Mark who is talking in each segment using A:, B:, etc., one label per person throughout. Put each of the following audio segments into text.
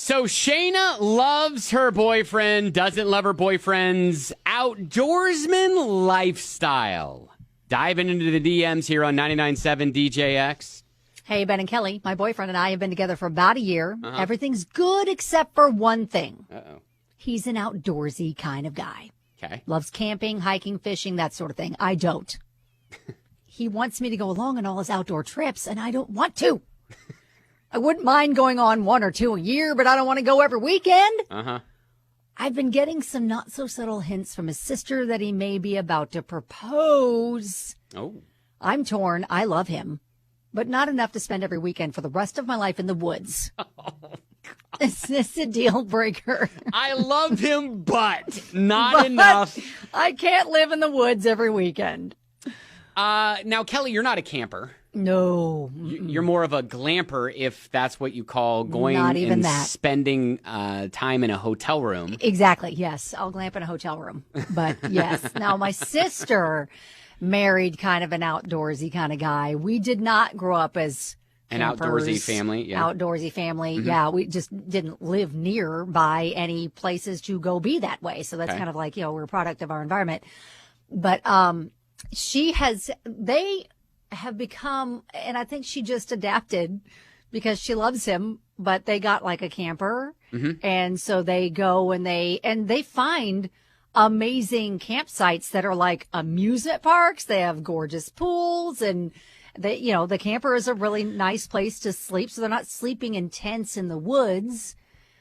A: So Shana loves her boyfriend, doesn't love her boyfriend's outdoorsman lifestyle. Diving into the DMs here on 99.7 DJX.
B: Hey, Ben and Kelly, my boyfriend and I have been together for about a year. Everything's good except for one thing. He's an outdoorsy kind of guy.
A: Okay.
B: Loves camping, hiking, fishing, that sort of thing. I don't. He wants me to go along on all his outdoor trips, and I don't want to. I wouldn't mind going on one or two a year, but I don't want to go every weekend. I've been getting some not so subtle hints from his sister that he may be about to propose.
A: Oh.
B: I'm torn. I love him, but not enough to spend every weekend for the rest of my life in the woods. Is this a deal breaker?
A: I love him, but not enough.
B: I can't live in the woods every weekend.
A: Now, Kelly, you're not a camper.
B: No.
A: You're more of a glamper, if that's what you call going
B: Not even
A: and
B: that.
A: spending time in a hotel room.
B: Exactly. Yes. I'll glamp in a hotel room. But yes. Now, my sister married kind of an outdoorsy kind of guy. We did not grow up as
A: An
B: campers,
A: outdoorsy family. Yeah.
B: Outdoorsy family. Yeah. We just didn't live nearby any places to go be that way. So that's
A: Okay.
B: kind of like, we're a product of our environment. But they have become, and I think she just adapted because she loves him, but they got like a camper. And so they go and they find amazing campsites that are like amusement parks. They have gorgeous pools, and the camper is a really nice place to sleep. So they're not sleeping in tents in the woods.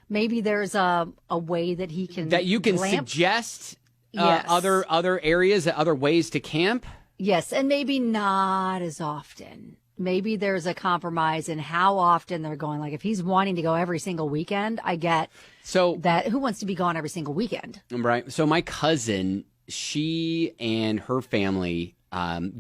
B: Maybe there's a way that he can,
A: That you can
B: glamp.
A: suggest
B: Yes.
A: other areas, other ways to camp.
B: Yes, and maybe not as often. Maybe there's a compromise in how often they're going. Like if he's wanting to go every single weekend, I get that. Who wants to be gone every single weekend?
A: Right. So my cousin, she and her family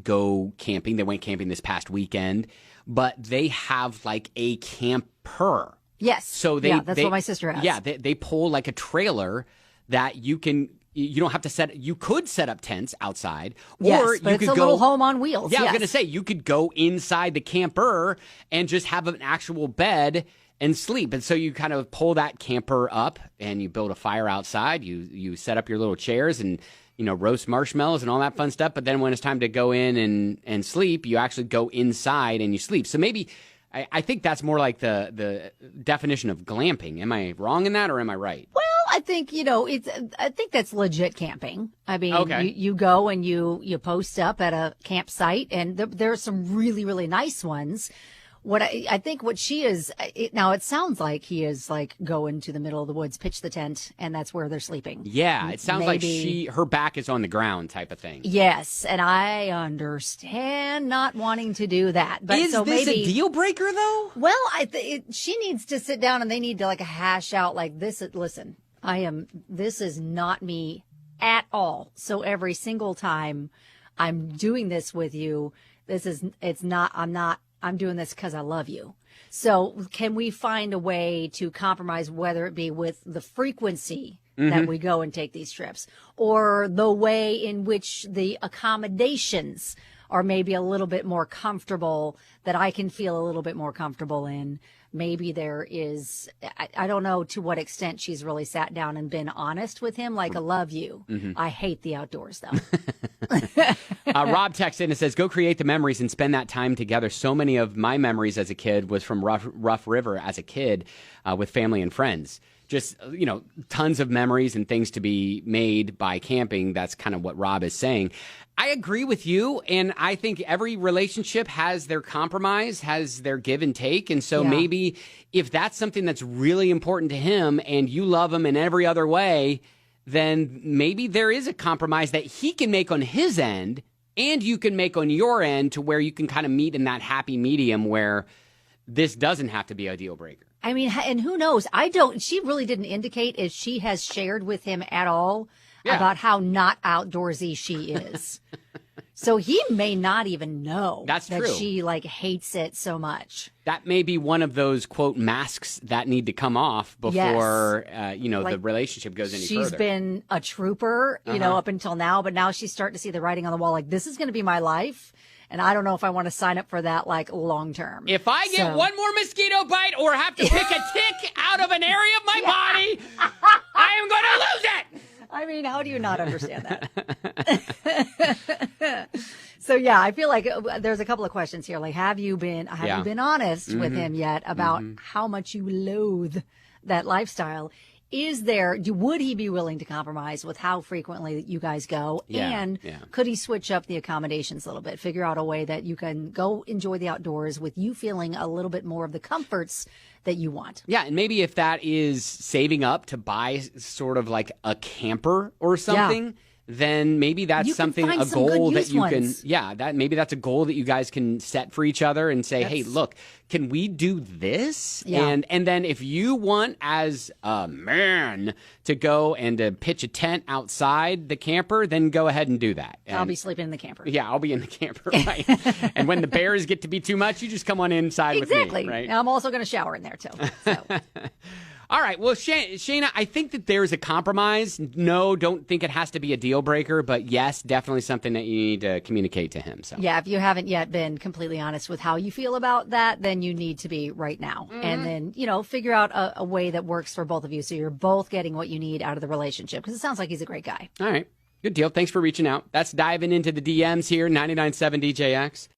A: go camping. They went camping this past weekend, but they have like a camper.
B: Yes.
A: So
B: that's what my sister has.
A: Yeah, they pull like a trailer that you don't have to you could set up tents outside, or
B: Yes, but
A: you
B: it's
A: could
B: a
A: go
B: little home on wheels.
A: Yeah, I was
B: yes.
A: going to say, you could go inside the camper and just have an actual bed and sleep. And so you kind of pull that camper up and you build a fire outside. You set up your little chairs and, roast marshmallows and all that fun stuff. But then when it's time to go in and sleep, you actually go inside and you sleep. So maybe I think that's more like the definition of glamping. Am I wrong in that, or am I right?
B: Well, I think, I think that's legit camping. I mean,
A: Okay.
B: you go and you post up at a campsite, and there are some really, really nice ones. What I think what she is, now it sounds like he is like going to the middle of the woods, pitch the tent, and that's where they're sleeping.
A: Yeah, it sounds like
B: Maybe.
A: her back is on the ground type of thing.
B: Yes, and I understand not wanting to do that. But
A: Is
B: so
A: this
B: maybe,
A: a deal breaker, though?
B: Well, she needs to sit down and they need to like hash out like this. Listen, this is not me at all. So every single time I'm doing this with you, I'm doing this because I love you. So can we find a way to compromise, whether it be with the frequency that we go and take these trips, or the way in which the accommodations are maybe a little bit more comfortable, that I can feel a little bit more comfortable in. Maybe there is, I don't know to what extent she's really sat down and been honest with him, like I love you. I hate the outdoors, though.
A: Rob texts in and says, go create the memories and spend that time together. So many of my memories as a kid was from Rough River as a kid with family and friends. Just, tons of memories and things to be made by camping. That's kind of what Rob is saying. I agree with you, and I think every relationship has their compromise, has their give and take, and so maybe if that's something that's really important to him and you love him in every other way, then maybe there is a compromise that he can make on his end and you can make on your end, to where you can kind of meet in that happy medium where this doesn't have to be a deal breaker.
B: I mean, and who knows? She really didn't indicate if she has shared with him at all about how not outdoorsy she is. So he may not even know
A: that
B: true. She hates it so much.
A: That may be one of those, quote, masks that need to come off before, the relationship goes any further.
B: She's been a trooper, up until now, but now she's starting to see the writing on the wall. Like, this is going to be my life. And I don't know if I want to sign up for that, long term.
A: If I get one more mosquito bite or have to pick a tick out of an area,
B: mean, how do you not understand that? So yeah, I feel like there's a couple of questions here. Like, have you been honest with him yet about how much you loathe that lifestyle? Would he be willing to compromise with how frequently you guys go? And could he switch up the accommodations a little bit, figure out a way that you can go enjoy the outdoors with you feeling a little bit more of the comforts that you want?
A: Yeah, and maybe if that is saving up to buy sort of like a camper or something, then maybe that's a goal that you can, maybe that's a goal that you guys can set for each other and say, hey, look, can we do this? And then if you want as a man to go and to pitch a tent outside the camper, then go ahead and do that. And
B: I'll be sleeping in the camper.
A: Yeah, I'll be in the camper, right? And when the bears get to be too much, you just come on inside with me, right?
B: I'm also going to shower in there, too. So.
A: All right. Well, Shana, I think that there's a compromise. No, don't think it has to be a deal breaker, but yes, definitely something that you need to communicate to him. So
B: yeah, if you haven't yet been completely honest with how you feel about that, then you need to be right now. And then, figure out a way that works for both of you so you're both getting what you need out of the relationship, because it sounds like he's a great guy.
A: All right. Good deal. Thanks for reaching out. That's diving into the DMs here, 99.7 DJX.